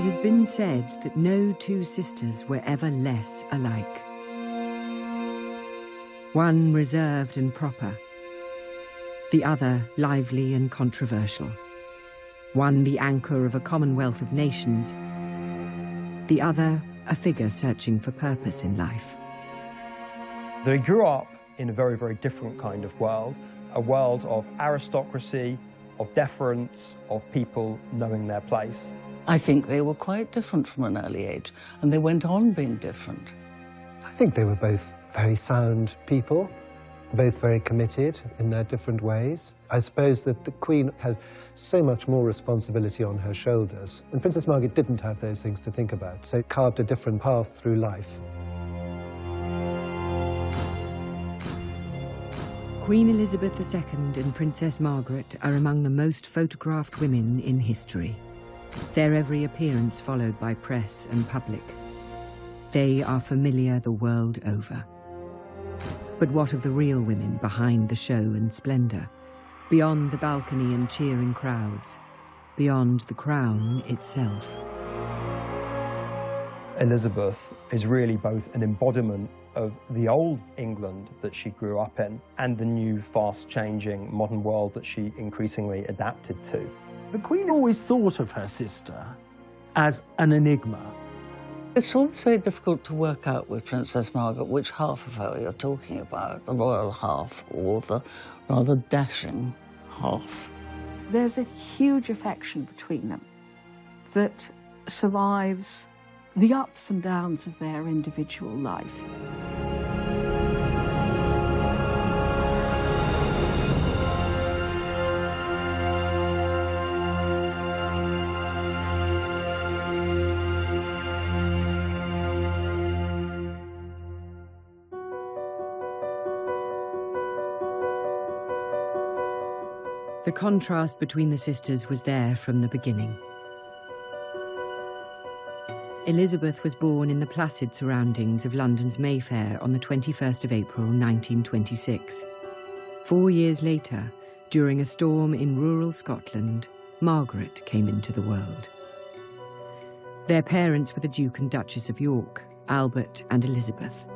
It has been said that no two sisters were ever less alike. One reserved and proper, the other lively and controversial. One the anchor of a commonwealth of nations, the other a figure searching for purpose in life. They grew up in a very, very different kind of world, a world of aristocracy, of deference, of people knowing their place. I think they were quite different from an early age, and they went on being different. I think they were both very sound people, both very committed in their different ways. I suppose that the Queen had so much more responsibility on her shoulders, and Princess Margaret didn't have those things to think about, so carved a different path through life. Queen Elizabeth II and Princess Margaret are among the most photographed women in history. Their every appearance followed by press and public. They are familiar the world over. But what of the real women behind the show and splendour, beyond the balcony and cheering crowds, beyond the crown itself? Elizabeth is really both an embodiment of the old England that she grew up in and the new, fast-changing modern world that she increasingly adapted to. The Queen always thought of her sister as an enigma. It's always very difficult to work out with Princess Margaret which half of her you're talking about, the royal half or the rather dashing half. There's a huge affection between them that survives the ups and downs of their individual life. The contrast between the sisters was there from the beginning. Elizabeth was born in the placid surroundings of London's Mayfair on the 21st of April, 1926. 4 years later, during a storm in rural Scotland, Margaret came into the world. Their parents were the Duke and Duchess of York, Albert and Elizabeth.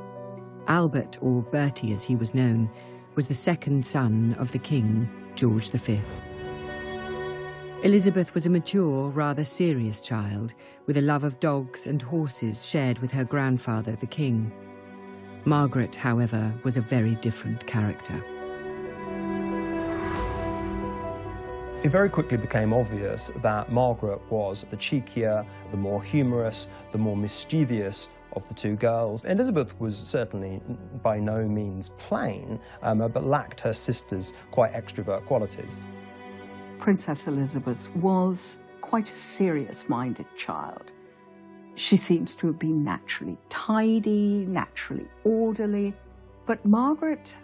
Albert, or Bertie as he was known, was the second son of the King, George V. Elizabeth was a mature, rather serious child, with a love of dogs and horses shared with her grandfather, the King. Margaret, however, was a very different character. It very quickly became obvious that Margaret was the cheekier, the more humorous, the more mischievous of the two girls. Elizabeth was certainly by no means plain, but lacked her sister's quite extrovert qualities. Princess Elizabeth was quite a serious-minded child. She seems to have been naturally tidy, naturally orderly, but Margaret,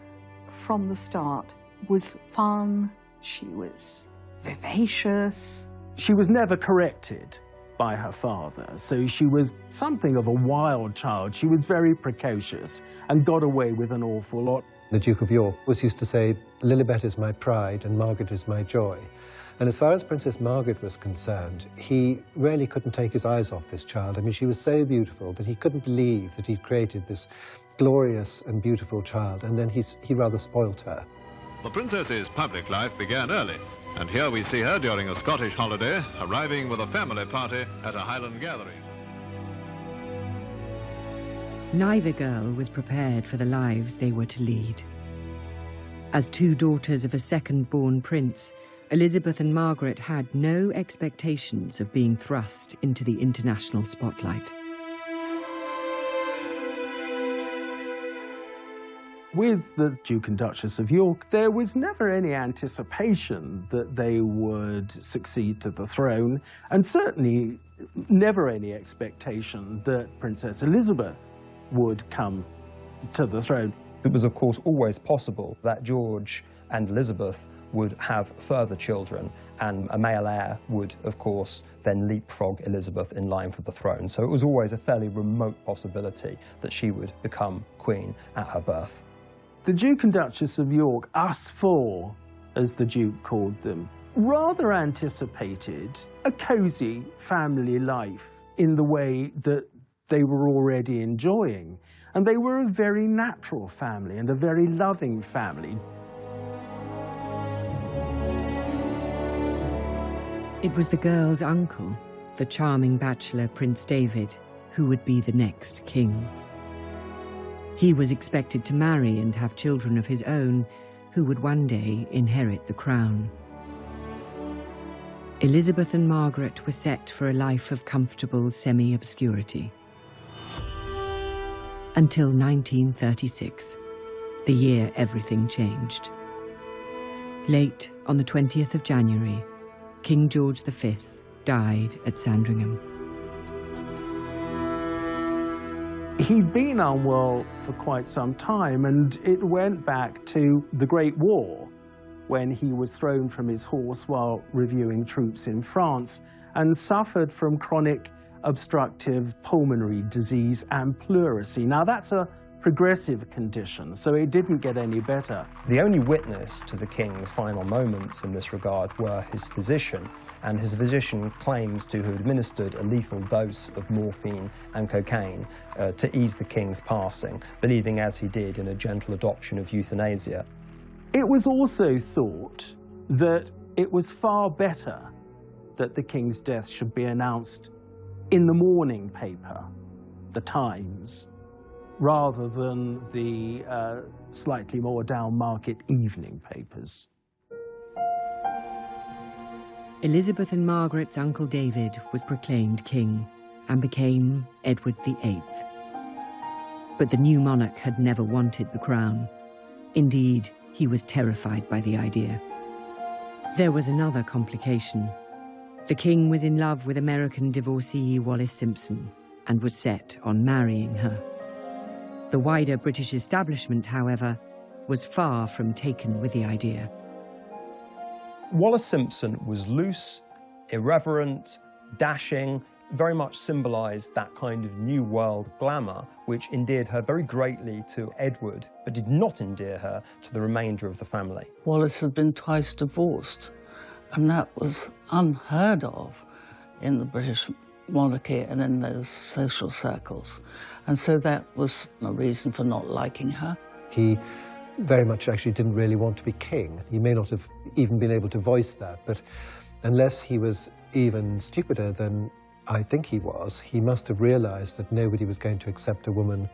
from the start, was fun, she was vivacious. She was never corrected by her father, so she was something of a wild child. She was very precocious and got away with an awful lot. The Duke of York was used to say, "Lilibet is my pride and Margaret is my joy." And as far as Princess Margaret was concerned, he really couldn't take his eyes off this child. I mean, she was so beautiful that he couldn't believe that he'd created this glorious and beautiful child, and then he rather spoilt her. The princess's public life began early, and here we see her during a Scottish holiday, arriving with a family party at a Highland gathering. Neither girl was prepared for the lives they were to lead. As two daughters of a second-born prince, Elizabeth and Margaret had no expectations of being thrust into the international spotlight. With the Duke and Duchess of York, there was never any anticipation that they would succeed to the throne, and certainly never any expectation that Princess Elizabeth would come to the throne. It was, of course, always possible that George and Elizabeth would have further children, and a male heir would, of course, then leapfrog Elizabeth in line for the throne. So it was always a fairly remote possibility that she would become queen at her birth. The Duke and Duchess of York, us four, as the Duke called them, rather anticipated a cosy family life in the way that they were already enjoying. And they were a very natural family and a very loving family. It was the girl's uncle, the charming bachelor Prince David, who would be the next king. He was expected to marry and have children of his own, who would one day inherit the crown. Elizabeth and Margaret were set for a life of comfortable semi-obscurity. Until 1936, the year everything changed. Late on the 20th of January, King George V died at Sandringham. He'd been unwell for quite some time, and it went back to the Great War, when he was thrown from his horse while reviewing troops in France and suffered from chronic obstructive pulmonary disease and pleurisy. Now, that's a progressive condition, so it didn't get any better. The only witness to the king's final moments in this regard were his physician, and his physician claims to have administered a lethal dose of morphine and cocaine to ease the king's passing, believing as he did in a gentle adoption of euthanasia. It was also thought that it was far better that the king's death should be announced in the morning paper, the Times, rather than the slightly more down-market evening papers. Elizabeth and Margaret's uncle David was proclaimed king and became Edward VIII. But the new monarch had never wanted the crown. Indeed, he was terrified by the idea. There was another complication. The king was in love with American divorcee Wallis Simpson and was set on marrying her. The wider British establishment, however, was far from taken with the idea. Wallis Simpson was loose, irreverent, dashing, very much symbolised that kind of New World glamour, which endeared her very greatly to Edward, but did not endear her to the remainder of the family. Wallis had been twice divorced, and that was unheard of in the British monarchy and in those social circles. And so that was a reason for not liking her. He very much actually didn't really want to be king. He may not have even been able to voice that, but unless he was even stupider than I think he was, he must have realised that nobody was going to accept a woman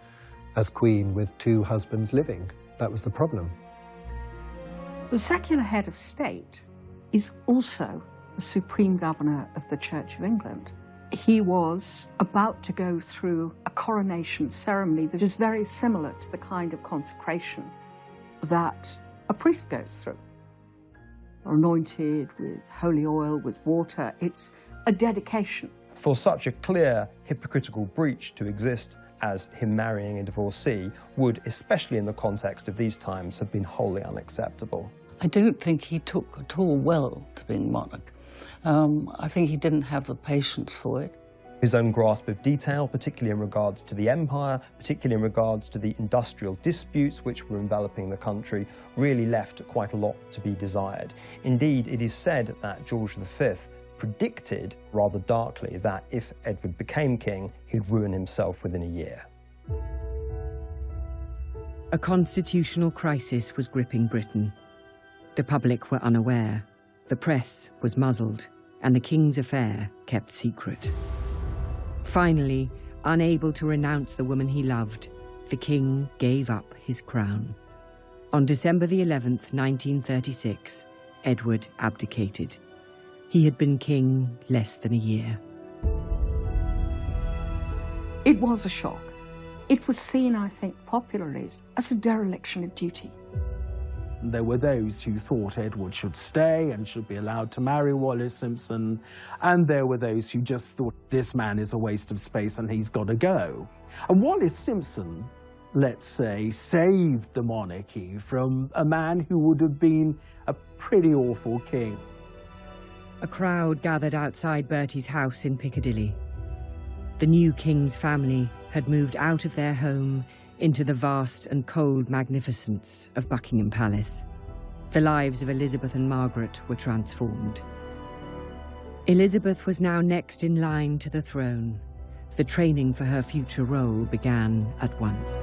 as queen with two husbands living. That was the problem. The secular head of state is also the supreme governor of the Church of England. He was about to go through a coronation ceremony that is very similar to the kind of consecration that a priest goes through. Anointed with holy oil, with water, it's a dedication. For such a clear hypocritical breach to exist as him marrying a divorcee would, especially in the context of these times, have been wholly unacceptable. I don't think he took at all well to being monarch. I think he didn't have the patience for it. His own grasp of detail, particularly in regards to the empire, particularly in regards to the industrial disputes which were enveloping the country, really left quite a lot to be desired. Indeed, it is said that George V predicted, rather darkly, that if Edward became king, he'd ruin himself within a year. A constitutional crisis was gripping Britain. The public were unaware, the press was muzzled, and the king's affair kept secret. Finally, unable to renounce the woman he loved, the king gave up his crown. On December the 11th, 1936, Edward abdicated. He had been king less than a year. It was a shock. It was seen, I think, popularly as a dereliction of duty. There were those who thought Edward should stay and should be allowed to marry Wallis Simpson, and there were those who just thought this man is a waste of space and he's got to go. And Wallis Simpson, let's say, saved the monarchy from a man who would have been a pretty awful king. A crowd gathered outside Bertie's house in Piccadilly. The new king's family had moved out of their home into the vast and cold magnificence of Buckingham Palace. The lives of Elizabeth and Margaret were transformed. Elizabeth was now next in line to the throne. The training for her future role began at once.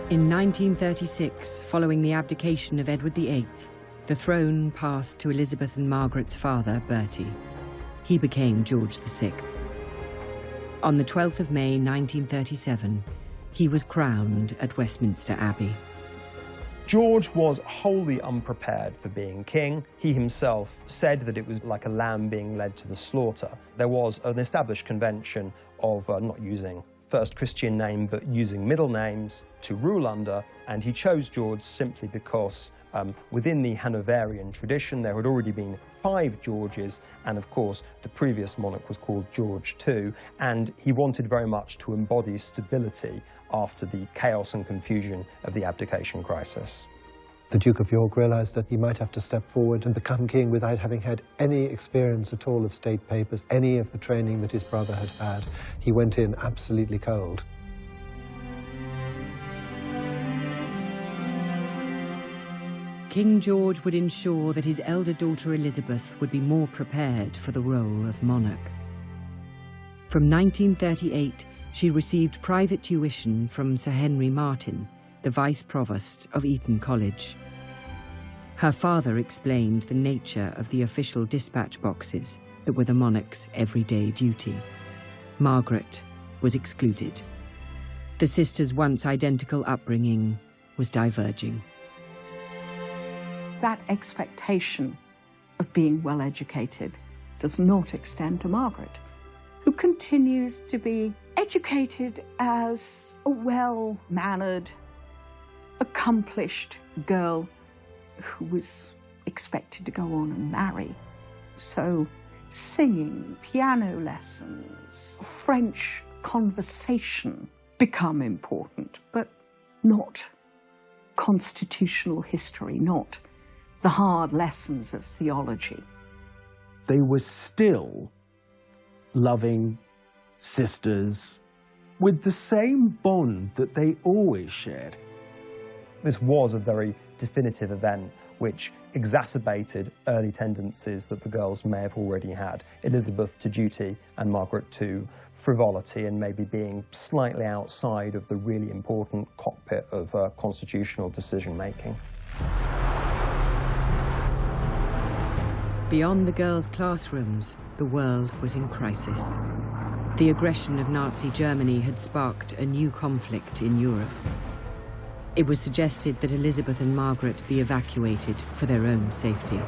In 1936, following the abdication of Edward VIII, the throne passed to Elizabeth and Margaret's father, Bertie. He became George VI. On the 12th of May 1937, he was crowned at Westminster Abbey. George was wholly unprepared for being king. He himself said that it was like a lamb being led to the slaughter. There was an established convention of not using first Christian name, but using middle names to rule under, and he chose George simply because within the Hanoverian tradition there had already been 5 Georges, and of course the previous monarch was called George II, and he wanted very much to embody stability after the chaos and confusion of the abdication crisis. The Duke of York realised that he might have to step forward and become king without having had any experience at all of state papers, any of the training that his brother had had. He went in absolutely cold. King George would ensure that his elder daughter Elizabeth would be more prepared for the role of monarch. From 1938, she received private tuition from Sir Henry Martin, the Vice Provost of Eton College. Her father explained the nature of the official dispatch boxes that were the monarch's everyday duty. Margaret was excluded. The sisters' once identical upbringing was diverging. That expectation of being well educated does not extend to Margaret, who continues to be educated as a well-mannered, accomplished girl who was expected to go on and marry. So singing, piano lessons, French conversation become important, but not constitutional history, not the hard lessons of theology. They were still loving sisters with the same bond that they always shared. This was a very definitive event which exacerbated early tendencies that the girls may have already had. Elizabeth to duty and Margaret to frivolity and maybe being slightly outside of the really important cockpit of constitutional decision-making. Beyond the girls' classrooms, the world was in crisis. The aggression of Nazi Germany had sparked a new conflict in Europe. It was suggested that Elizabeth and Margaret be evacuated for their own safety.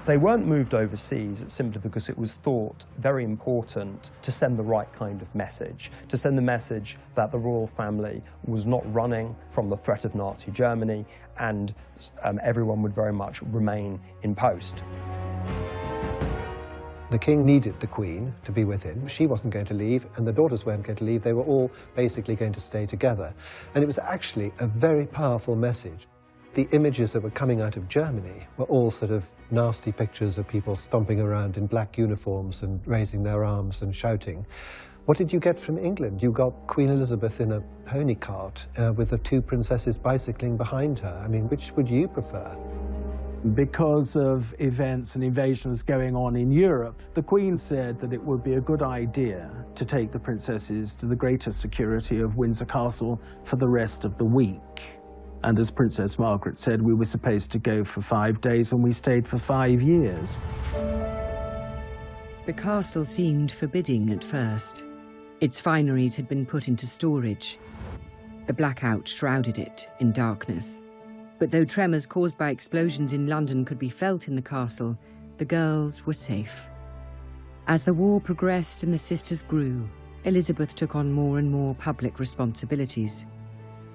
They weren't moved overseas simply because it was thought very important to send the right kind of message, to send the message that the royal family was not running from the threat of Nazi Germany, and everyone would very much remain in post. The king needed the queen to be with him. She wasn't going to leave, and the daughters weren't going to leave. They were all basically going to stay together. And it was actually a very powerful message. The images that were coming out of Germany were all sort of nasty pictures of people stomping around in black uniforms and raising their arms and shouting. What did you get from England? You got Queen Elizabeth in a pony cart with the 2 princesses bicycling behind her. I mean, which would you prefer? Because of events and invasions going on in Europe, the Queen said that it would be a good idea to take the princesses to the greater security of Windsor Castle for the rest of the week. And as Princess Margaret said, we were supposed to go for 5 days, and we stayed for 5 years. The castle seemed forbidding at first. Its fineries had been put into storage. The blackout shrouded it in darkness. But though tremors caused by explosions in London could be felt in the castle, the girls were safe. As the war progressed and the sisters grew, Elizabeth took on more and more public responsibilities.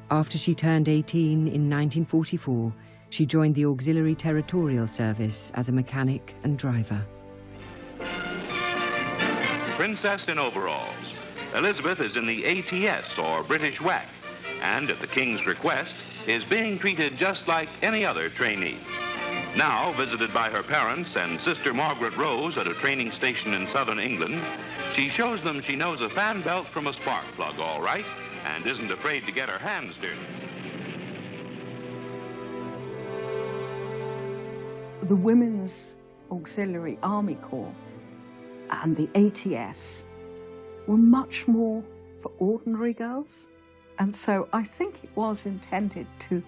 After she turned 18 in 1944, she joined the Auxiliary Territorial Service as a mechanic and driver. Princess in overalls. Elizabeth is in the ATS, or British WAC, and at the King's request, is being treated just like any other trainee. Now, visited by her parents and sister Margaret Rose at a training station in southern England, she shows them she knows a fan belt from a spark plug all right and isn't afraid to get her hands dirty. The Women's Auxiliary Army Corps and the ATS were much more for ordinary girls. And so I think it was intended to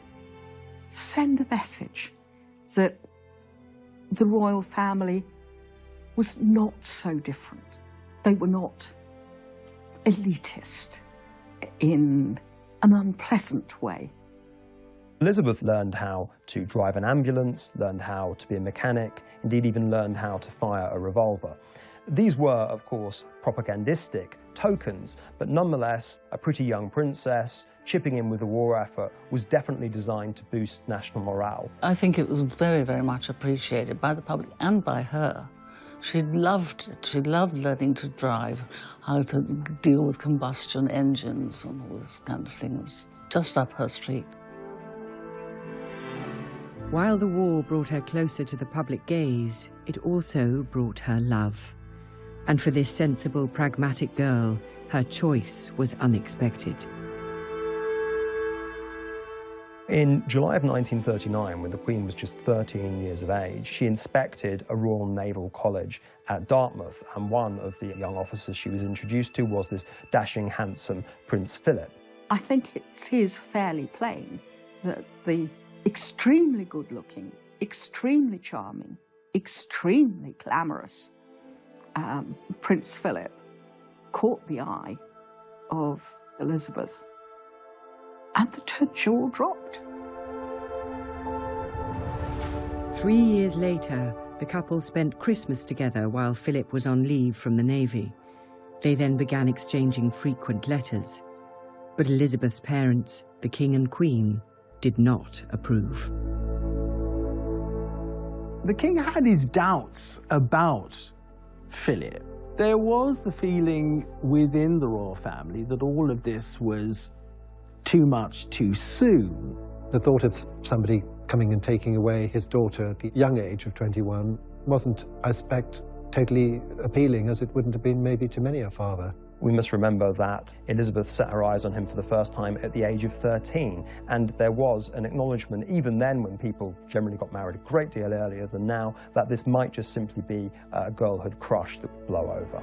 send a message that the royal family was not so different. They were not elitist in an unpleasant way. Elizabeth learned how to drive an ambulance, learned how to be a mechanic, indeed even learned how to fire a revolver. These were, of course, propagandistic tokens, but nonetheless, a pretty young princess chipping in with the war effort was definitely designed to boost national morale. I think it was very, very much appreciated by the public and by her. She loved it. She loved learning to drive, how to deal with combustion engines and all this kind of thing. It was just up her street. While the war brought her closer to the public gaze, it also brought her love. And for this sensible, pragmatic girl, her choice was unexpected. In July of 1939, when the Queen was just 13 years of age, she inspected a Royal Naval College at Dartmouth, and one of the young officers she was introduced to was this dashing, handsome Prince Philip. I think it is fairly plain that the extremely good-looking, extremely charming, extremely glamorous Prince Philip caught the eye of Elizabeth, and her jaw dropped. 3 years later, the couple spent Christmas together while Philip was on leave from the Navy. They then began exchanging frequent letters. But Elizabeth's parents, the King and Queen, did not approve. The king had his doubts about Philip. There was the feeling within the royal family that all of this was too much too soon. The thought of somebody coming and taking away his daughter at the young age of 21 wasn't, I suspect, totally appealing, as it wouldn't have been maybe to many a father. We must remember that Elizabeth set her eyes on him for the first time at the age of 13, and there was an acknowledgement, even then when people generally got married a great deal earlier than now, that this might just simply be a girlhood crush that would blow over.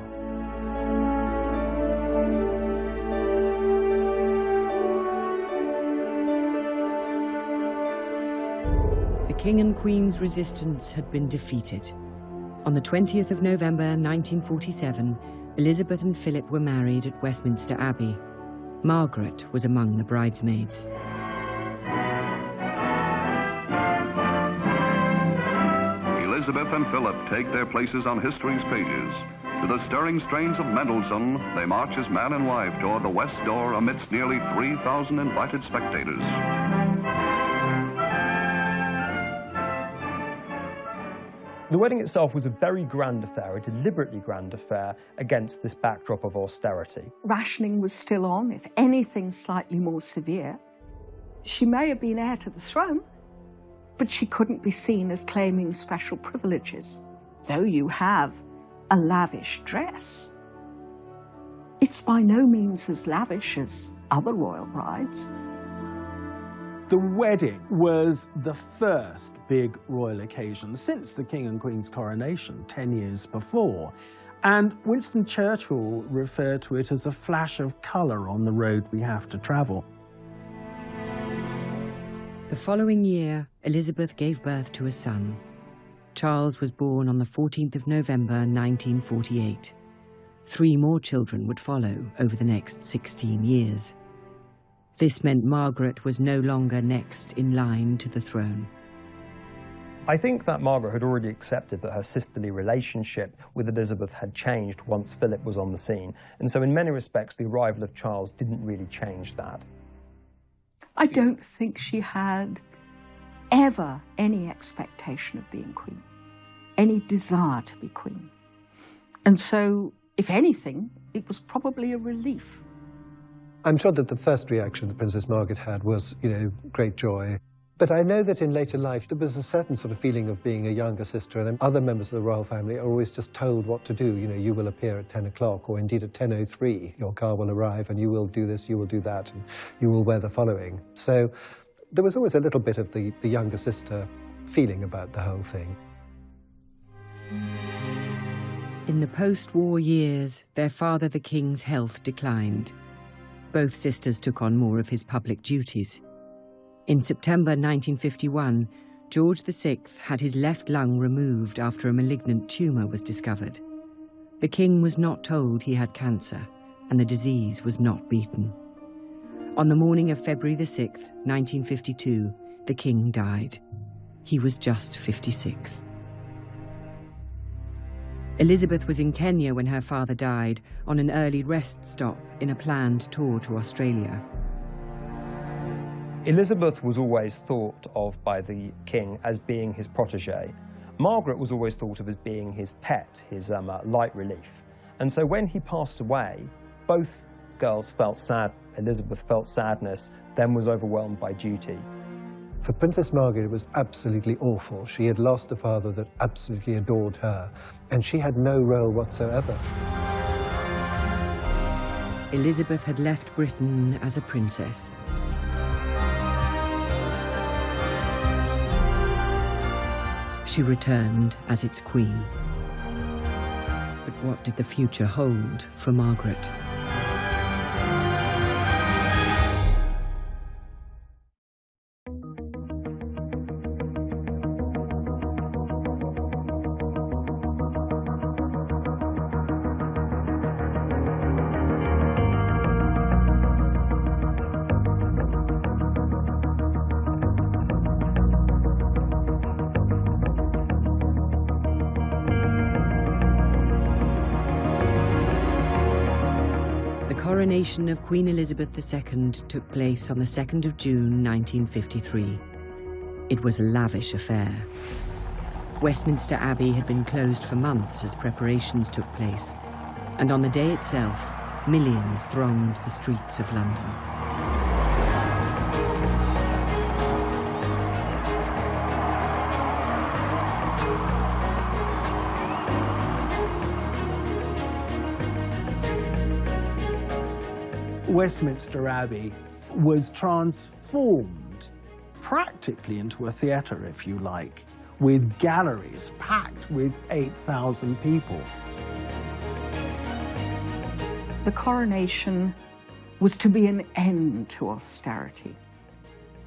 The King and Queen's resistance had been defeated. On the 20th of November 1947, Elizabeth and Philip were married at Westminster Abbey. Margaret was among the bridesmaids. Elizabeth and Philip take their places on history's pages. To the stirring strains of Mendelssohn, they march as man and wife toward the west door amidst nearly 3,000 invited spectators. The wedding itself was a very grand affair, a deliberately grand affair against this backdrop of austerity. Rationing was still on, if anything slightly more severe. She may have been heir to the throne, but she couldn't be seen as claiming special privileges. Though you have a lavish dress, it's by no means as lavish as other royal brides. The wedding was the first big royal occasion since the King and Queen's coronation 10 years before, and Winston Churchill referred to it as a flash of colour on the road we have to travel. The following year, Elizabeth gave birth to a son. Charles was born on the 14th of November 1948. 3 more children would follow over the next 16 years. This meant Margaret was no longer next in line to the throne. I think that Margaret had already accepted that her sisterly relationship with Elizabeth had changed once Philip was on the scene, and so in many respects the arrival of Charles didn't really change that. I don't think she had ever any expectation of being queen, any desire to be queen. And so, if anything, it was probably a relief. I'm sure that the first reaction that Princess Margaret had was, great joy. But I know that in later life there was a certain sort of feeling of being a younger sister, and other members of the royal family are always just told what to do. You know, you will appear at 10 o'clock, or indeed at 10:03, your car will arrive, and you will do this, you will do that, and you will wear the following. So there was always a little bit of the younger sister feeling about the whole thing. In the post-war years, their father, the king's health declined. Both sisters took on more of his public duties. In September 1951, George VI had his left lung removed after a malignant tumour was discovered. The king was not told he had cancer, and the disease was not beaten. On the morning of February the 6th, 1952, the king died. He was just 56. Elizabeth was in Kenya when her father died, on an early rest stop in a planned tour to Australia. Elizabeth was always thought of by the king as being his protégée. Margaret was always thought of as being his pet, his light relief. And so when he passed away, both girls felt sad. Elizabeth felt sadness, then was overwhelmed by duty. For Princess Margaret, it was absolutely awful. She had lost a father that absolutely adored her, and she had no role whatsoever. Elizabeth had left Britain as a princess. She returned as its queen. But what did the future hold for Margaret? The coronation of Queen Elizabeth II took place on the 2nd of June 1953. It was a lavish affair. Westminster Abbey had been closed for months as preparations took place, and on the day itself, millions thronged the streets of London. Westminster Abbey was transformed practically into a theatre, if you like, with galleries packed with 8,000 people. The coronation was to be an end to austerity.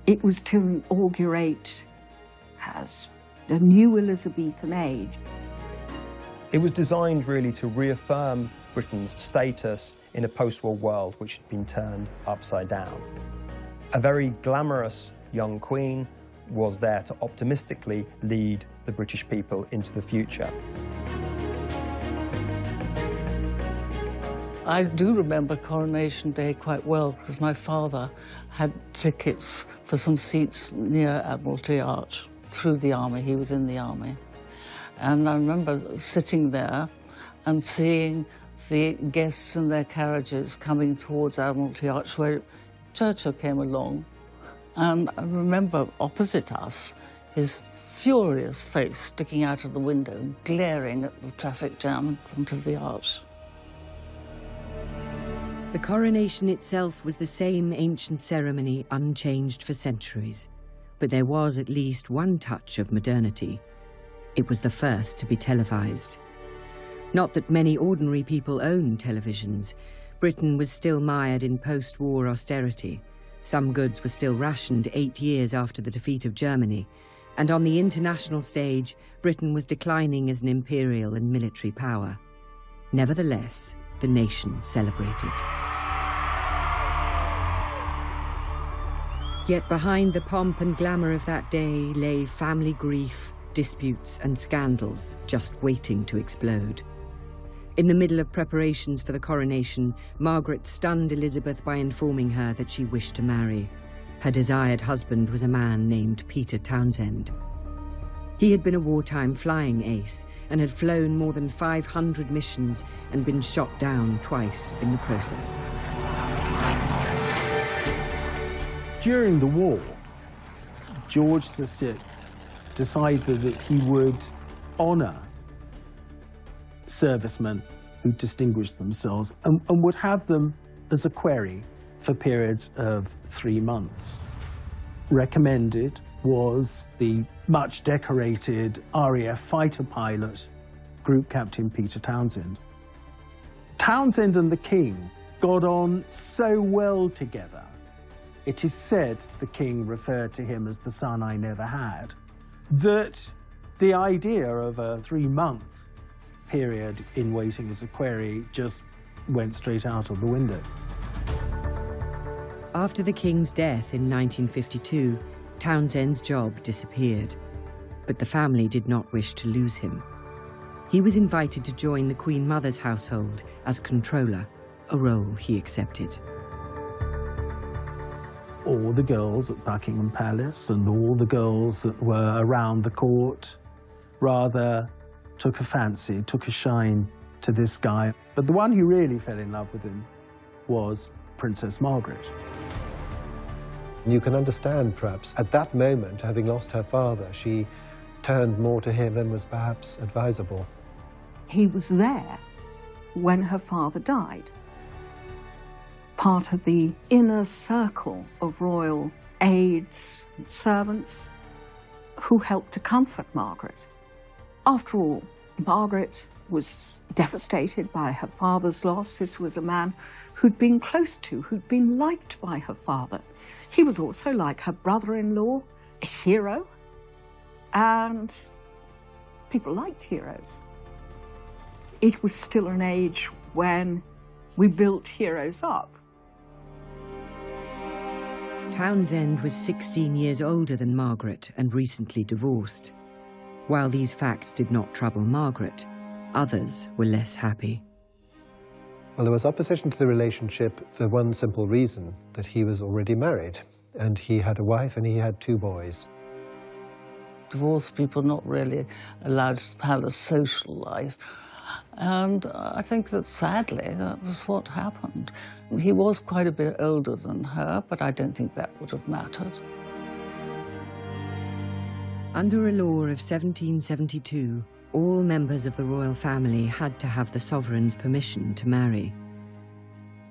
It was to inaugurate as the new Elizabethan age. It was designed really to reaffirm Britain's status in a post-war world which had been turned upside down. A very glamorous young queen was there to optimistically lead the British people into the future. I do remember Coronation Day quite well because my father had tickets for some seats near Admiralty Arch through the army. He was in the army. And I remember sitting there and seeing the guests in their carriages coming towards Admiralty Arch, where Churchill came along. And I remember opposite us, his furious face sticking out of the window, glaring at the traffic jam in front of the arch. The coronation itself was the same ancient ceremony, unchanged for centuries. But there was at least one touch of modernity. It was the first to be televised. Not that many ordinary people owned televisions. Britain was still mired in post-war austerity. Some goods were still rationed 8 years after the defeat of Germany. And on the international stage, Britain was declining as an imperial and military power. Nevertheless, the nation celebrated. Yet behind the pomp and glamour of that day lay family grief, disputes and scandals just waiting to explode. In the middle of preparations for the coronation, Margaret stunned Elizabeth by informing her that she wished to marry. Her desired husband was a man named Peter Townsend. He had been a wartime flying ace and had flown more than 500 missions and been shot down twice in the process. During the war, George VI decided that he would honour servicemen who distinguished themselves and would have them as a query for periods of 3 months. Recommended was the much decorated RAF fighter pilot, Group Captain Peter Townsend. Townsend and the King got on so well together. It is said the King referred to him as the son I never had, that the idea of a 3-month period in waiting as a query just went straight out of the window. After the King's death in 1952, Townsend's job disappeared, but the family did not wish to lose him. He was invited to join the Queen Mother's household as controller, a role he accepted. All the girls at Buckingham Palace and all the girls that were around the court rather took a fancy, took a shine to this guy. But the one who really fell in love with him was Princess Margaret. You can understand, perhaps, at that moment, having lost her father, she turned more to him than was perhaps advisable. He was there when her father died. Part of the inner circle of royal aides and servants who helped to comfort Margaret. After all, Margaret was devastated by her father's loss. This was a man who'd been close to, who'd been liked by her father. He was also, like her brother-in-law, a hero, and people liked heroes. It was still an age when we built heroes up. Townsend was 16 years older than Margaret and recently divorced. While these facts did not trouble Margaret, others were less happy. Well, there was opposition to the relationship for one simple reason, that he was already married, and he had a wife and he had 2 boys. Divorced people not really allowed to have a social life. And I think that sadly, that was what happened. He was quite a bit older than her, but I don't think that would have mattered. Under a law of 1772, all members of the royal family had to have the sovereign's permission to marry.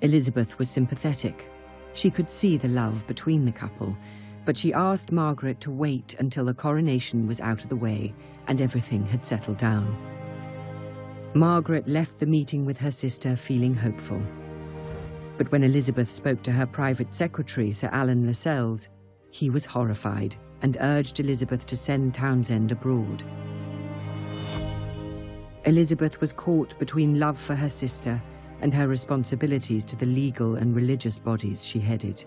Elizabeth was sympathetic. She could see the love between the couple, but she asked Margaret to wait until the coronation was out of the way and everything had settled down. Margaret left the meeting with her sister feeling hopeful. But when Elizabeth spoke to her private secretary, Sir Alan Lascelles, he was horrified and urged Elizabeth to send Townsend abroad. Elizabeth was caught between love for her sister and her responsibilities to the legal and religious bodies she headed.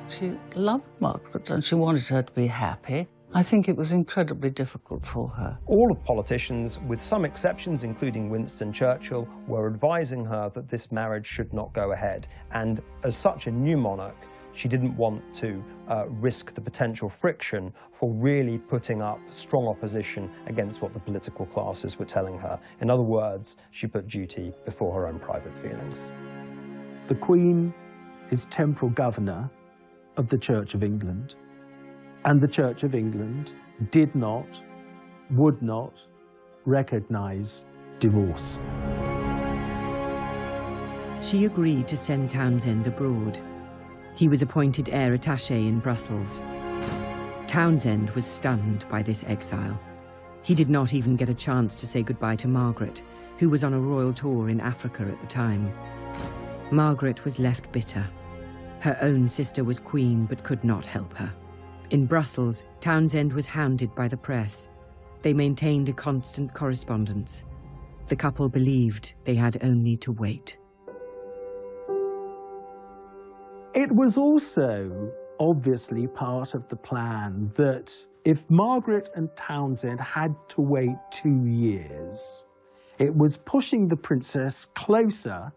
She loved Margaret and she wanted her to be happy. I think it was incredibly difficult for her. All of politicians, with some exceptions, including Winston Churchill, were advising her that this marriage should not go ahead. And as such a new monarch, she didn't want to risk the potential friction for really putting up strong opposition against what the political classes were telling her. In other words, she put duty before her own private feelings. The Queen is temporal governor of the Church of England, and the Church of England did not, would not recognise divorce. She agreed to send Townsend abroad. He was appointed heir attaché in Brussels. Townsend was stunned by this exile. He did not even get a chance to say goodbye to Margaret, who was on a royal tour in Africa at the time. Margaret was left bitter. Her own sister was queen but could not help her. In Brussels, Townsend was hounded by the press. They maintained a constant correspondence. The couple believed they had only to wait. It was also obviously part of the plan that if Margaret and Townsend had to wait 2 years, it was pushing the princess closer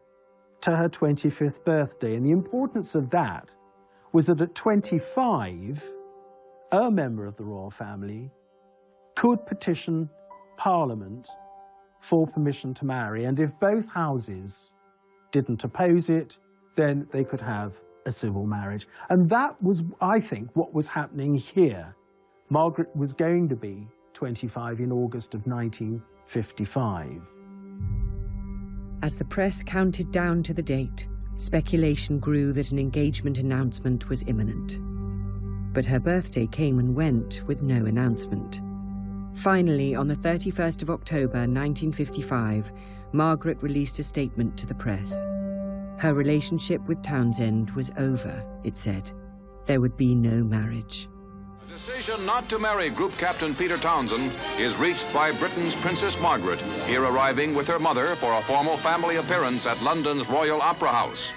to her 25th birthday. And the importance of that was that at 25, a member of the royal family could petition Parliament for permission to marry, and if both houses didn't oppose it, then they could have a civil marriage. And that was, I think, what was happening here. Margaret was going to be 25 in August of 1955. As the press counted down to the date, speculation grew that an engagement announcement was imminent. But her birthday came and went with no announcement. Finally, on the 31st of October 1955, Margaret released a statement to the press. Her relationship with Townsend was over, it said. There would be no marriage. The decision not to marry Group Captain Peter Townsend is reached by Britain's Princess Margaret, here arriving with her mother for a formal family appearance at London's Royal Opera House.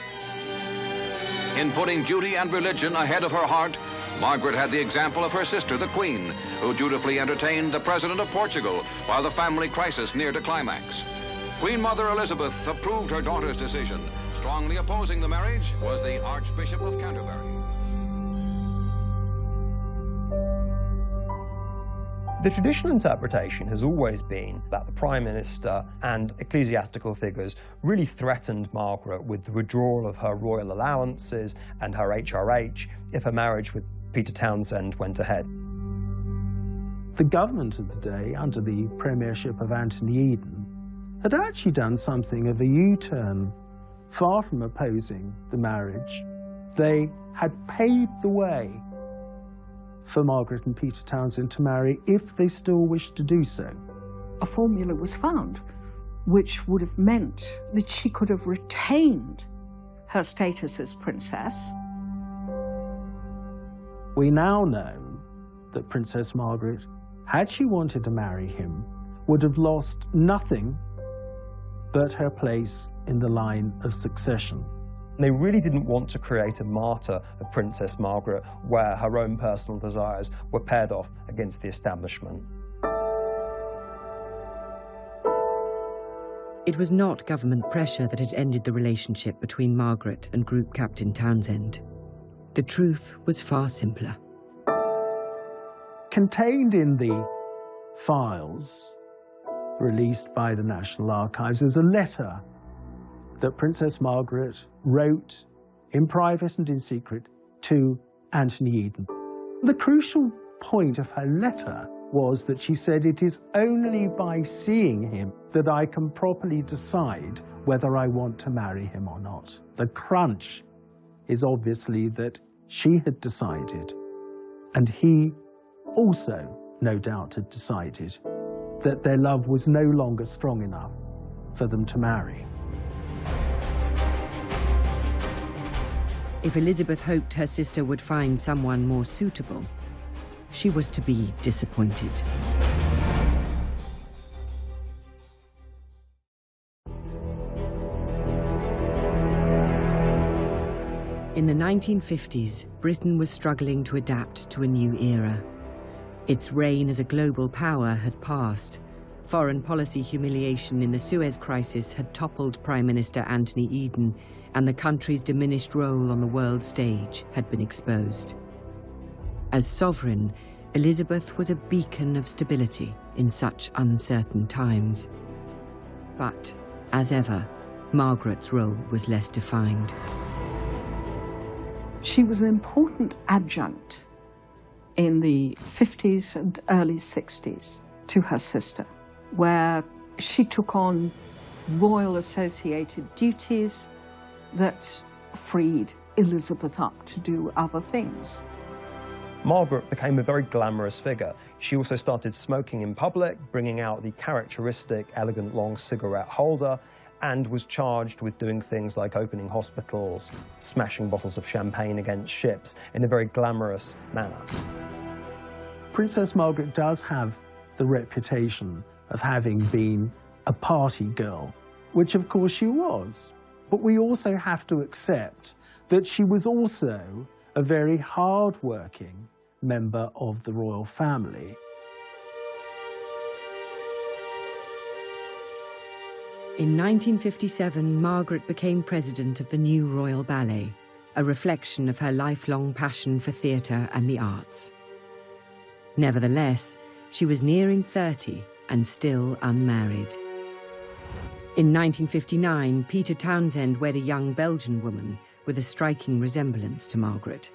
In putting duty and religion ahead of her heart, Margaret had the example of her sister, the Queen, who dutifully entertained the President of Portugal while the family crisis neared a climax. Queen Mother Elizabeth approved her daughter's decision. Strongly opposing the marriage was the Archbishop of Canterbury. The traditional interpretation has always been that the Prime Minister and ecclesiastical figures really threatened Margaret with the withdrawal of her royal allowances and her HRH if her marriage with Peter Townsend went ahead. The government of the day, under the premiership of Anthony Eden, had actually done something of a U-turn. Far from opposing the marriage, they had paved the way for Margaret and Peter Townsend to marry if they still wished to do so. A formula was found which would have meant that she could have retained her status as princess. We now know that Princess Margaret, had she wanted to marry him, would have lost nothing but her place in the line of succession. They really didn't want to create a martyr of Princess Margaret where her own personal desires were paired off against the establishment. It was not government pressure that had ended the relationship between Margaret and Group Captain Townsend. The truth was far simpler. Contained in the files released by the National Archives is a letter that Princess Margaret wrote in private and in secret to Anthony Eden. The crucial point of her letter was that she said, "It is only by seeing him that I can properly decide whether I want to marry him or not." The crunch is obviously that she had decided, and he also, no doubt, had decided that their love was no longer strong enough for them to marry. If Elizabeth hoped her sister would find someone more suitable, she was to be disappointed. In the 1950s, Britain was struggling to adapt to a new era. Its reign as a global power had passed. Foreign policy humiliation in the Suez Crisis had toppled Prime Minister Anthony Eden, and the country's diminished role on the world stage had been exposed. As sovereign, Elizabeth was a beacon of stability in such uncertain times. But, as ever, Margaret's role was less defined. She was an important adjunct in the 50s and early 60s to her sister, where she took on royal associated duties that freed Elizabeth up to do other things. Margaret became a very glamorous figure. She also started smoking in public, bringing out the characteristic elegant long cigarette holder, and was charged with doing things like opening hospitals, smashing bottles of champagne against ships in a very glamorous manner. Princess Margaret does have the reputation of having been a party girl, which of course she was. But we also have to accept that she was also a very hard-working member of the royal family. In 1957, Margaret became president of the new Royal Ballet, a reflection of her lifelong passion for theatre and the arts. Nevertheless, she was nearing 30 and still unmarried. In 1959, Peter Townsend wed a young Belgian woman, with a striking resemblance to Margaret.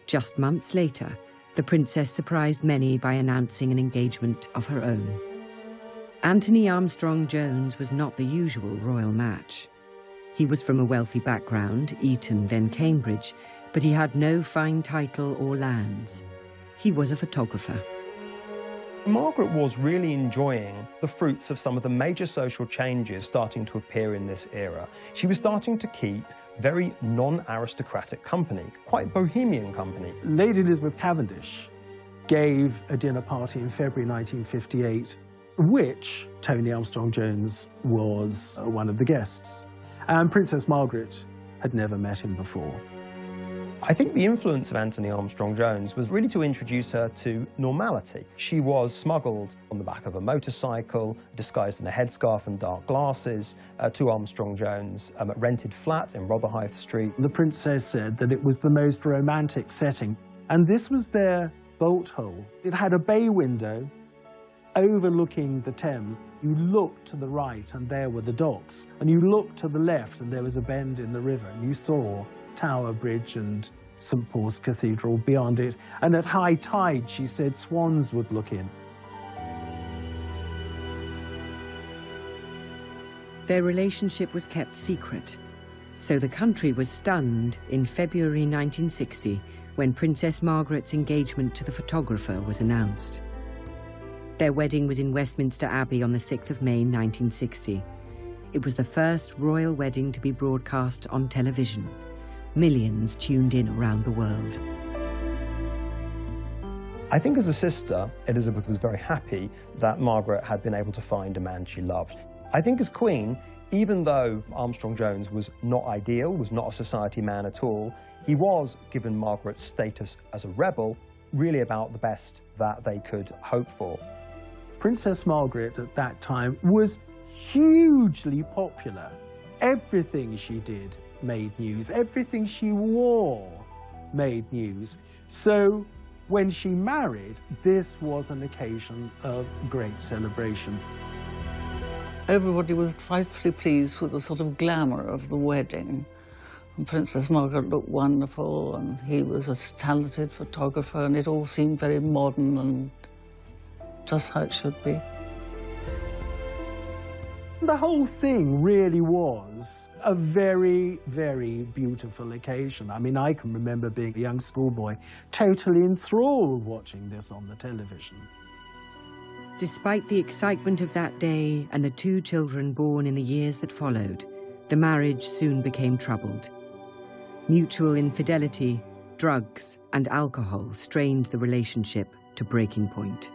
Just months later, the princess surprised many by announcing an engagement of her own. Anthony Armstrong-Jones was not the usual royal match. He was from a wealthy background, Eton, then Cambridge, but he had no fine title or lands. He was a photographer. Margaret was really enjoying the fruits of some of the major social changes starting to appear in this era. She was starting to keep very non-aristocratic company, quite bohemian company. Lady Elizabeth Cavendish gave a dinner party in February 1958, which Tony Armstrong-Jones was one of the guests. And Princess Margaret had never met him before. I think the influence of Anthony Armstrong-Jones was really to introduce her to normality. She was smuggled on the back of a motorcycle, disguised in a headscarf and dark glasses, to Armstrong-Jones' rented flat in Rotherhithe Street. The princess said that it was the most romantic setting, and this was their bolt hole. It had a bay window overlooking the Thames. You looked to the right and there were the docks, and you looked to the left and there was a bend in the river, and you saw Tower Bridge and St Paul's Cathedral beyond it, and at high tide, she said, swans would look in. Their relationship was kept secret, so the country was stunned in February 1960 when Princess Margaret's engagement to the photographer was announced. Their wedding was in Westminster Abbey on the 6th of May 1960. It was the first royal wedding to be broadcast on television. Millions tuned in around the world. I think as a sister, Elizabeth was very happy that Margaret had been able to find a man she loved. I think as Queen, even though Armstrong-Jones was not ideal, was not a society man at all, he was, given Margaret's status as a rebel, really about the best that they could hope for. Princess Margaret at that time was hugely popular. Everything she did made news. Everything she wore made news. So when she married, this was an occasion of great celebration. Everybody was frightfully pleased with the sort of glamour of the wedding. And Princess Margaret looked wonderful, and he was a talented photographer, and it all seemed very modern and just how it should be. The whole thing really was a very, very beautiful occasion. I mean, I can remember being a young schoolboy, totally enthralled watching this on the television. Despite the excitement of that day and the two children born in the years that followed, the marriage soon became troubled. Mutual infidelity, drugs, and alcohol strained the relationship to breaking point.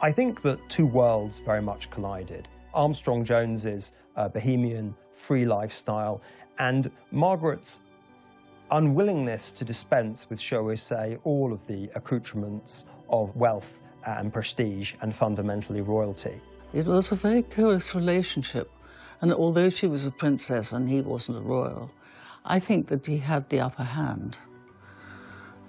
I think that two worlds very much collided. Armstrong-Jones's bohemian, free lifestyle, and Margaret's unwillingness to dispense with, shall we say, all of the accoutrements of wealth and prestige and fundamentally royalty. It was a very curious relationship, and although she was a princess and he wasn't a royal, I think that he had the upper hand.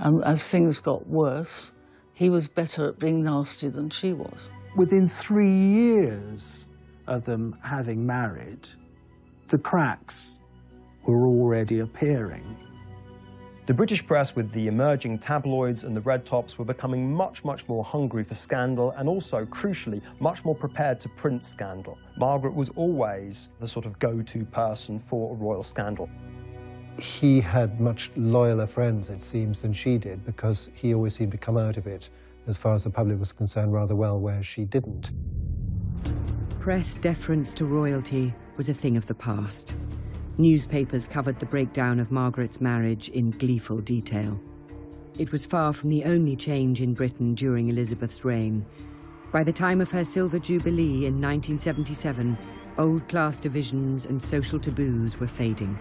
And as things got worse, he was better at being nasty than she was. Within 3 years of them having married, the cracks were already appearing. The British press, with the emerging tabloids and the red tops, were becoming much, much more hungry for scandal and also, crucially, much more prepared to print scandal. Margaret was always the sort of go-to person for a royal scandal. He had much loyaler friends, it seems, than she did, because he always seemed to come out of it, as far as the public was concerned, rather well, whereas she didn't. Press deference to royalty was a thing of the past. Newspapers covered the breakdown of Margaret's marriage in gleeful detail. It was far from the only change in Britain during Elizabeth's reign. By the time of her Silver Jubilee in 1977, old class divisions and social taboos were fading.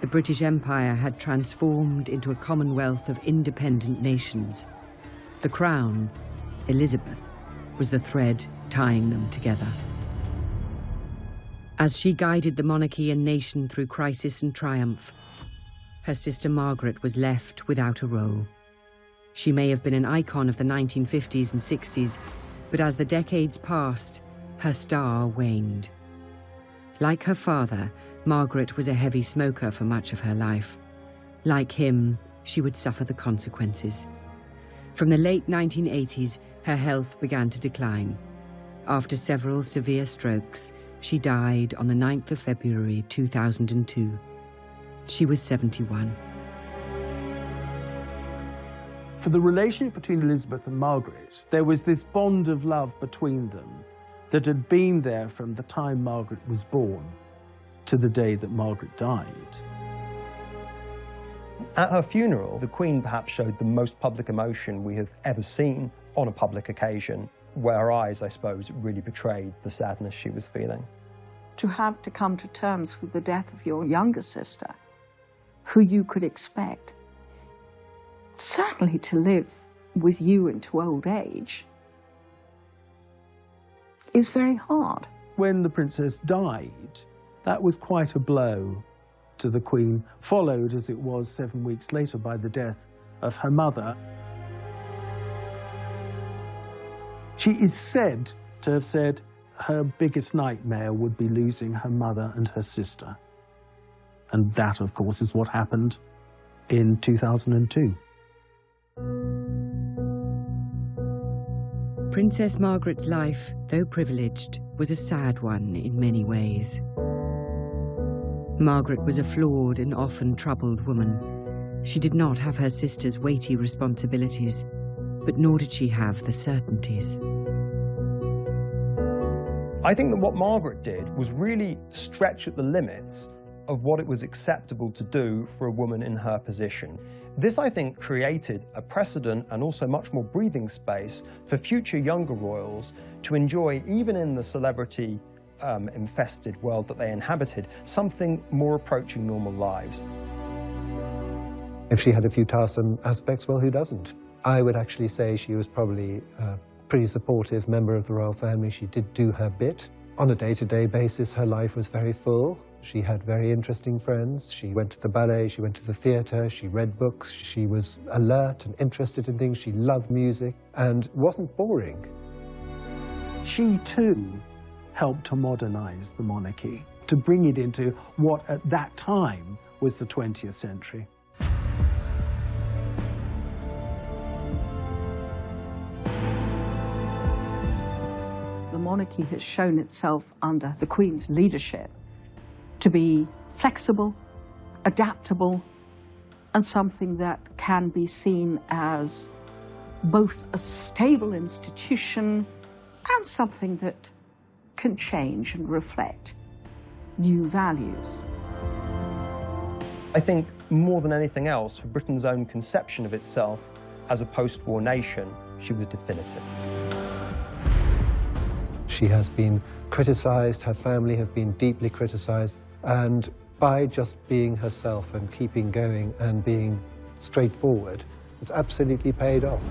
The British Empire had transformed into a commonwealth of independent nations. The crown, Elizabeth, was the thread tying them together. As she guided the monarchy and nation through crisis and triumph, her sister Margaret was left without a role. She may have been an icon of the 1950s and 60s, but as the decades passed, her star waned. Like her father, Margaret was a heavy smoker for much of her life. Like him, she would suffer the consequences. From the late 1980s, her health began to decline. After several severe strokes, she died on the 9th of February 2002. She was 71. For the relationship between Elizabeth and Margaret, there was this bond of love between them that had been there from the time Margaret was born to the day that Margaret died. At her funeral, the Queen perhaps showed the most public emotion we have ever seen on a public occasion, where her eyes, I suppose, really betrayed the sadness she was feeling. To have to come to terms with the death of your younger sister, who you could expect, certainly to live with you into old age, is very hard. When the princess died, that was quite a blow to the Queen, followed, as it was 7 weeks later, by the death of her mother. She is said to have said her biggest nightmare would be losing her mother and her sister. And that, of course, is what happened in 2002. Princess Margaret's life, though privileged, was a sad one in many ways. Margaret was a flawed and often troubled woman. She did not have her sister's weighty responsibilities, but nor did she have the certainties. I think that what Margaret did was really stretch at the limits of what it was acceptable to do for a woman in her position. This, I think, created a precedent and also much more breathing space for future younger royals to enjoy, even in the celebrity infested world that they inhabited, something more approaching normal lives. If she had a few tiresome aspects, well, who doesn't? I would actually say she was probably a pretty supportive member of the royal family. She did do her bit. On a day-to-day basis, her life was very full. She had very interesting friends. She went to the ballet, she went to the theatre, she read books, she was alert and interested in things. She loved music and wasn't boring. She, too, helped to modernise the monarchy, to bring it into what at that time was the 20th century. The monarchy has shown itself under the Queen's leadership to be flexible, adaptable, and something that can be seen as both a stable institution and something that can change and reflect new values. I think more than anything else, for Britain's own conception of itself as a post-war nation, she was definitive. She has been criticised, her family have been deeply criticised, and by just being herself and keeping going and being straightforward, it's absolutely paid off.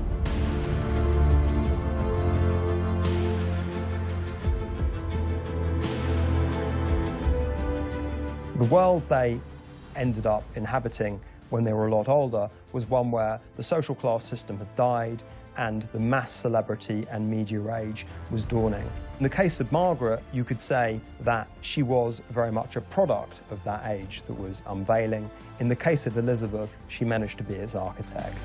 The world they ended up inhabiting when they were a lot older was one where the social class system had died and the mass celebrity and media age was dawning. In the case of Margaret, you could say that she was very much a product of that age that was unveiling. In the case of Elizabeth, she managed to be its architect.